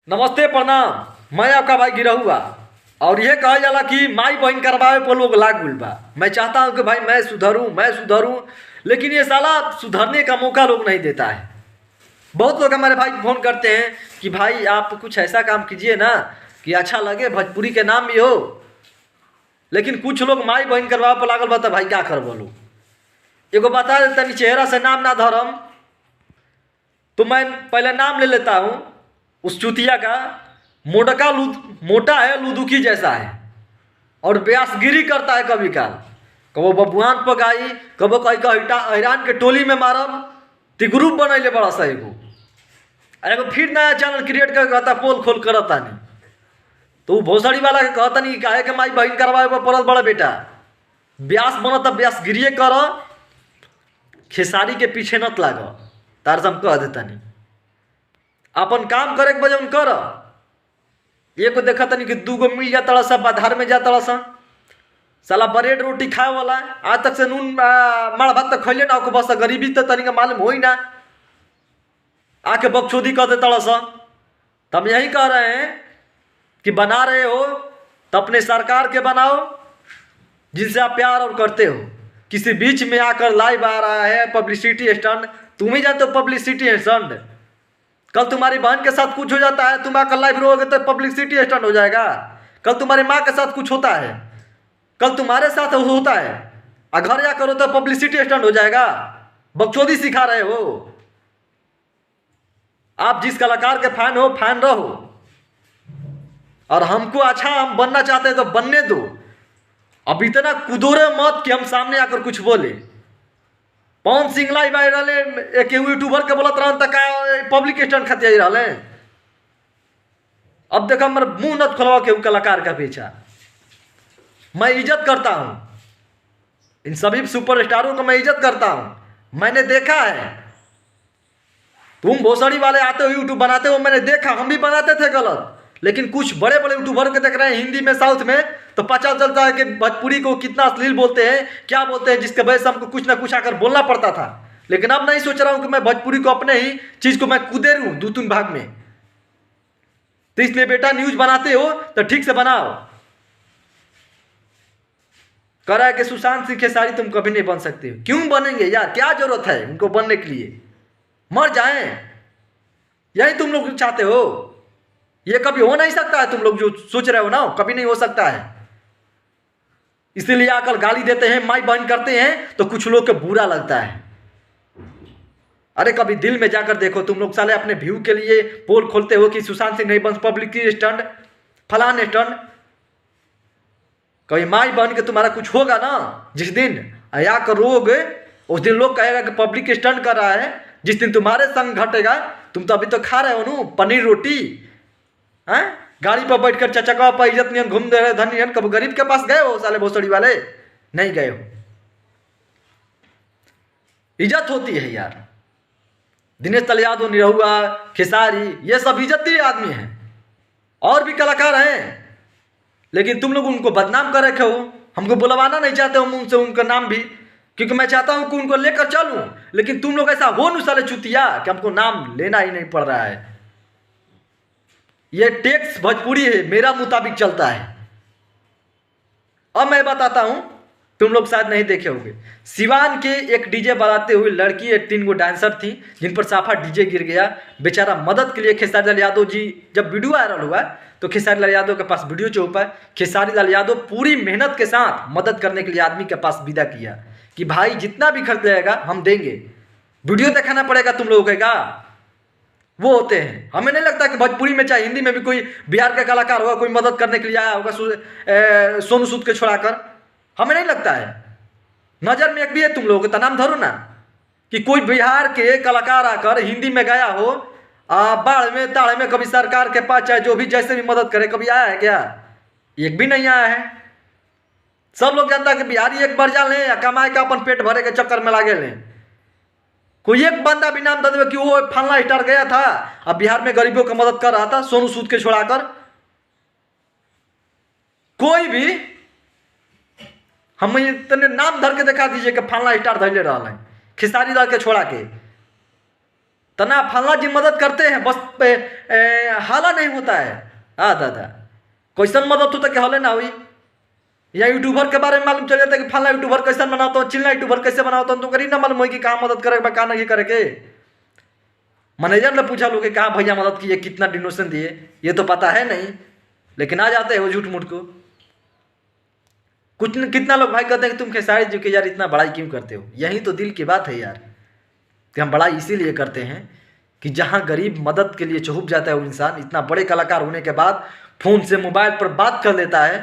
नमस्ते प्रणाम। मैं आपका भाई गिरा हुआ और ये कहा जाला कि माई बहन करवावे पर लोग लाग गुल बा। मैं चाहता हूँ कि भाई मैं सुधरूँ, लेकिन ये साला सुधरने का मौका लोग नहीं देता है। बहुत लोग हमारे भाई फ़ोन करते हैं कि भाई आप कुछ ऐसा काम कीजिए ना कि अच्छा लगे, भोजपुरी के नाम भी हो। लेकिन कुछ लोग माई बहन करवावे पर लागल बता। भाई क्या कर बोलूँ, एगो बता देता नहीं, चेहरा से नाम ना धरम तो मैं पहले नाम ले लेता हूँ उस चुतिया का। मोटा है, लुदुकी जैसा है और ब्यासगिरी करता है। कभी काल कबो बबुआन पगाई, कबो कहीं का ईरान के टोली में मारब तो ग्रुप बनैले बड़ा सा एगो फिर नया चैनल क्रिएट कर कहता पोल खोल करता नहीं। तो वो भोसड़ी वाला के कहता नहीं काहे के माई बहन करवाए पड़ल बड़ा बेटा। ब्यास बनता ब्यासगिरिये कर, खेसारी के पीछे नत लाग। तार से हम कह देता नहीं, अपन काम करे के बजाय कर। एक देखा तनी कि दूगो मिल जाता सा बाधार में जाता सा, साला ब्रेड रोटी खाए वाला आज तक से नून माड़ भात तक खैले ना, बस गरीबी तो तनिक मालूम हो ही ना, आके बकचोदी कर देता सा। तो हम यही कह रहे हैं कि बना रहे हो तो अपने सरकार के बनाओ जिनसे आप प्यार और करते हो। किसी बीच में आकर लाइव आ रहा है पब्लिसिटी स्टंट, तुम ही जानते हो पब्लिसिटी स्टंट। कल तुम्हारी बहन के साथ कुछ हो जाता है, तुम आकर लाइव रहोगे तो पब्लिसिटी स्टंट हो जाएगा। कल तुम्हारी माँ के साथ कुछ होता है, कल तुम्हारे साथ होता है, घर या करो तो पब्लिसिटी स्टंट हो जाएगा। बकचोदी सिखा रहे हो। आप जिस कलाकार के फैन हो फैन रहो, और हमको अच्छा हम बनना चाहते हैं तो बनने दो। अब इतना कुदोरे मत कि हम सामने आकर कुछ बोले। पवन सिंह लाई भाई रहे एक यूट्यूबर के बोलत रहन तक पब्लिक स्टंट खाते ही रहे। अब देखो मेरा मुंह न खोलवा के कलाकार का पीछा। मैं इज्जत करता हूं इन सभी सुपरस्टारों को, मैं इज्जत करता हूं। मैंने देखा है तुम भोसड़ी वाले आते हो यूट्यूब बनाते हो, मैंने देखा, हम भी बनाते थे गलत। लेकिन कुछ बड़े बड़े यूट्यूबर के देख रहे हैं हिंदी में साउथ में, तो पता चलता है कि भोजपुरी को कितना अश्लील बोलते हैं, क्या बोलते हैं, जिसके वजह से हमको कुछ ना कुछ आकर बोलना पड़ता था। लेकिन अब नहीं सोच रहा हूं कि मैं भोजपुरी को अपने ही चीज को मैं कूदे रहूं दो तीन भाग में। तो इसलिए बेटा न्यूज बनाते हो तो ठीक से बनाओ। कह रहा है कि सुशांत सिंह खेसारी तुम कभी नहीं बन सकते हो। क्यों बनेंगे यार, क्या जरूरत है उनको बनने के लिए? मर जाएं, यही तुम लोग चाहते हो। ये कभी हो नहीं सकता है, तुम लोग जो सोच रहे हो ना कभी नहीं हो सकता है। इसीलिए आकर गाली देते हैं, माई बहन करते हैं तो कुछ लोग को बुरा लगता है। अरे कभी दिल में जाकर देखो, तुम लोग साले अपने व्यू के लिए पोल खोलते हो कि सुशांत सिंह नहीं बन, पब्लिक की स्टंट, फलान स्टंट। कभी माई बहन के तुम्हारा कुछ होगा ना, जिस दिन आया कर रोगे उस दिन लोग कहेगा कि पब्लिक स्टंट कर रहा है। जिस दिन तुम्हारे संग घटेगा, तुम तो अभी तो खा रहे हो ना पनीर रोटी, हैं? गाड़ी पर बैठकर चचका पर इज्जत नियन घूम दे रहे धनी। कब गरीब के पास गए हो साले भोसड़ी वाले? नहीं गए हो। इज्जत होती है यार। दिनेश तलियादव, निरहुआ, खेसारी, ये सब इज्जती आदमी हैं और भी कलाकार हैं। लेकिन तुम लोग उनको बदनाम कर रखे हो। हमको बुलवाना नहीं चाहते हो मुंह से उनका नाम भी, क्योंकि मैं चाहता हूं कि उनको लेकर चलूं। लेकिन तुम लोग ऐसा हो न साले चुतिया कि हमको नाम लेना ही नहीं पड़ रहा है। ये टैक्स भोजपुरी है, मेरा मुताबिक चलता है। अब मैं बताता हूं, तुम लोग शायद नहीं देखे होंगे। सिवान के एक डीजे बजाते हुए लड़की, एक 3 गो डांसर थी जिन पर साफा डीजे गिर गया। बेचारा मदद के लिए खेसारी लाल यादव जी, जब वीडियो वायरल हुआ तो खेसारी लाल यादव के पास वीडियो चौपा, खेसारी लाल यादव पूरी मेहनत के साथ मदद करने के लिए आदमी के पास विदा किया कि भाई जितना भी खर्च लगेगा हम देंगे, वीडियो दिखाना पड़ेगा तुम लोगों का। वो होते हैं। हमें नहीं लगता कि भोजपुरी में चाहे हिंदी में भी कोई बिहार का कलाकार होगा, कोई मदद करने के लिए आया होगा सोनू सूद के छोड़ाकर। हमें नहीं लगता है। नजर में एक भी है तुम लोगों का नाम धरो ना कि कोई बिहार के कलाकार आकर हिंदी में गया हो, बाढ़ में ताड़ में, कभी सरकार के पास चाहे जो भी जैसे भी मदद करे, कभी आया है क्या? एक भी नहीं आया है। सब लोग जानता है कि बिहारी एक बार जा लें या कमाए का अपन पेट भरे के चक्कर में लागे लें। कोई एक बंदा भी नाम दे दे कि वो फलना स्टार गया था अब बिहार में गरीबों की मदद कर रहा था सोनू सूद के छोड़ाकर। कोई भी हम इतने नाम धर के दिखा दीजिए कि फलना स्टार धैले रहा है खेसारी लाल के छोड़ा के। तना फलना जी मदद करते हैं बस हाला नहीं होता है। दादा कैसन मदद होता कि हले ना हुई। या यूट्यूबर के बारे में मालूम चल जाता है कि फलना यूट्यूबर कैसे बनाता हूँ, चिल्ला यूट्यूबर कैसे बनाता हूँ, तो करी ना मालूम हो कि कहाँ मदद करे कहाँ नहीं करे के। मैनेजर ने पूछा लोग कहाँ भैया मदद किए, कितना डोनेशन दिए, ये तो पता है नहीं, लेकिन आ जाते हैं वो झूठ मूठ को। कुछ कितना लोग भाई कहते हैं कि तुम खेसारी जी के यार इतना बड़ाई क्यों करते हो। यही तो दिल की बात है यार, कि हम बड़ाई इसीलिए करते हैं कि जहाँ गरीब मदद के लिए चहुप जाता है वो इंसान, इतना बड़े कलाकार होने के बाद फ़ोन से मोबाइल पर बात कर लेता है।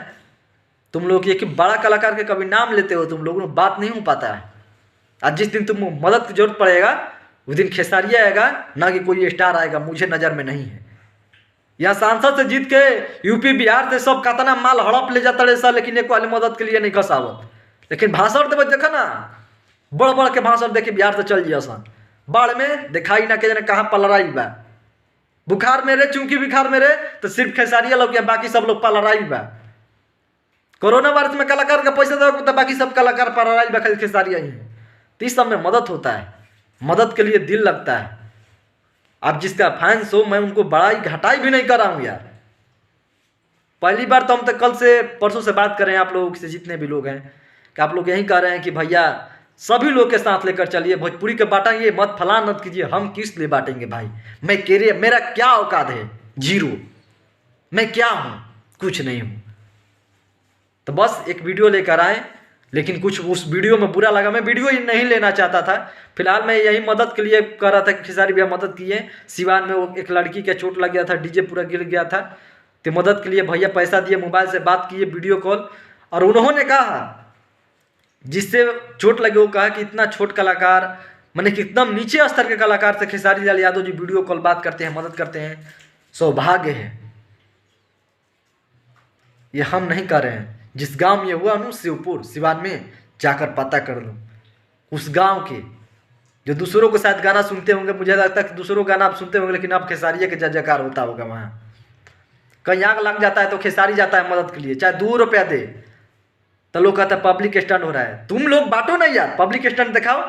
तुम लोग ये कि बड़ा कलाकार के कभी नाम लेते हो, तुम लोगों में बात नहीं हो पाता है। आज जिस दिन तुम मदद की जरूरत पड़ेगा उस दिन खेसारिया आएगा, ना कि कोई स्टार आएगा, मुझे नज़र में नहीं है। यहाँ सांसद से जीत के यूपी बिहार से सब कतना माल हड़प ले जाता है सर, लेकिन एक वाली मदद के लिए नहीं खसावत। लेकिन भाषण देवे देखा ना, बड़ बड़ के भाषण देखे बिहार से चल जिया सन, बाढ़ में दिखाई ना के जाने कहाँ पलराई बा। बुखार मेरे चूंकि बुखार मेरे तो सिर्फ खेसारिया लोग या बाकी सब लोग पलराई बा। कोरोना वायरस में कलाकार का पैसा दो तो बाकी सब कलाकार पलराई बा, खाली खेसारिया ही है। तो इस सब में मदद होता है, मदद के लिए दिल लगता है। आप जिसका फैंस हो, मैं उनको बड़ाई घटाई भी नहीं कर रहा हूँ यार। पहली बार तो हम तो कल से परसों से बात कर रहे हैं आप लोगों से, जितने भी लोग हैं, कि आप लोग यही कह रहे हैं कि भैया सभी लोग के साथ लेकर चलिए, भोजपुरी के बांटेंगे मत, फलान मत कीजिए। हम किस लिए बांटेंगे भाई, मैं केरे मेरा क्या औकात है, जीरो। मैं क्या हूँ, कुछ नहीं हूँ। तो बस एक वीडियो लेकर आए, लेकिन कुछ उस वीडियो में बुरा लगा। मैं वीडियो ही नहीं लेना चाहता था, फिलहाल मैं यही मदद के लिए कह रहा था कि खेसारी भैया मदद किए। सिवान में वो एक लड़की के चोट लग गया था, डीजे पूरा गिर गया था, तो मदद के लिए भैया पैसा दिए, मोबाइल से बात किए, वीडियो कॉल। और उन्होंने कहा, जिससे चोट लगे वो कहा कि इतना छोट कलाकार, मैंने कि एकदम नीचे स्तर के कलाकार से खेसारी लाल यादव जी वीडियो कॉल बात करते हैं, मदद करते हैं, सौभाग्य है। ये हम नहीं कर रहे हैं। जिस गांव में ये हुआ ना, शिवपुर सिवान में, जाकर पता कर लो उस गांव के। जो दूसरों को शायद गाना सुनते होंगे, मुझे लगता है कि दूसरों गाना आप सुनते होंगे, लेकिन आप खेसारिया के जय जयकार होता होगा वहाँ। कहीं आग लग जाता है तो खेसारी जाता है मदद के लिए, चाहे 2 रुपया दे, तो लोग कहता है पब्लिक स्टंट हो रहा है। तुम लोग बांटो नहीं यार, पब्लिक स्टंट दिखाओ,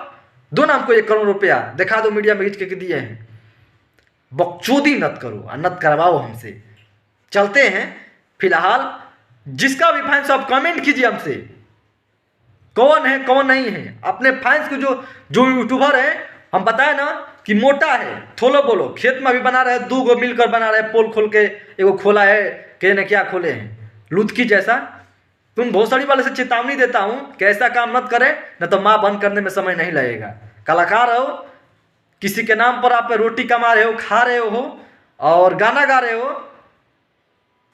दो ना हमको 1 करोड़ रुपया दिखा दो, मीडिया में खींच के दिए हैं। बकचोदी नत करो और नत करवाओ हमसे। चलते हैं फिलहाल, जिसका भी फैंस आप कमेंट कीजिए हमसे, कौन है कौन नहीं है। अपने फैंस को जो यूट्यूबर है, हम बताए ना कि मोटा है, थोलो बोलो, खेत में भी बना रहे, 2 गो मिलकर बना रहे, पोल खोल के एगो खोला है, कहने क्या खोले हैं, लुत्की जैसा। तुम भोसड़ी वाले से चेतावनी देता हूँ कि ऐसा काम मत करें, न तो माँ बंद करने में समय नहीं लगेगा। कलाकार हो, किसी के नाम पर आप रोटी कमा रहे हो, खा रहे हो और गाना गा रहे हो,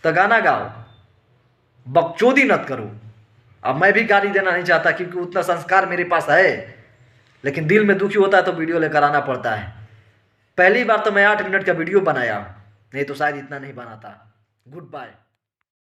तो गाना गाओ, बकचोदी मत करो। अब मैं भी गाली देना नहीं चाहता क्योंकि उतना संस्कार मेरे पास है, लेकिन दिल में दुखी होता है तो वीडियो लेकर आना पड़ता है। पहली बार तो मैं 8 मिनट का वीडियो बनाया, नहीं तो शायद इतना नहीं बनाता। Good bye.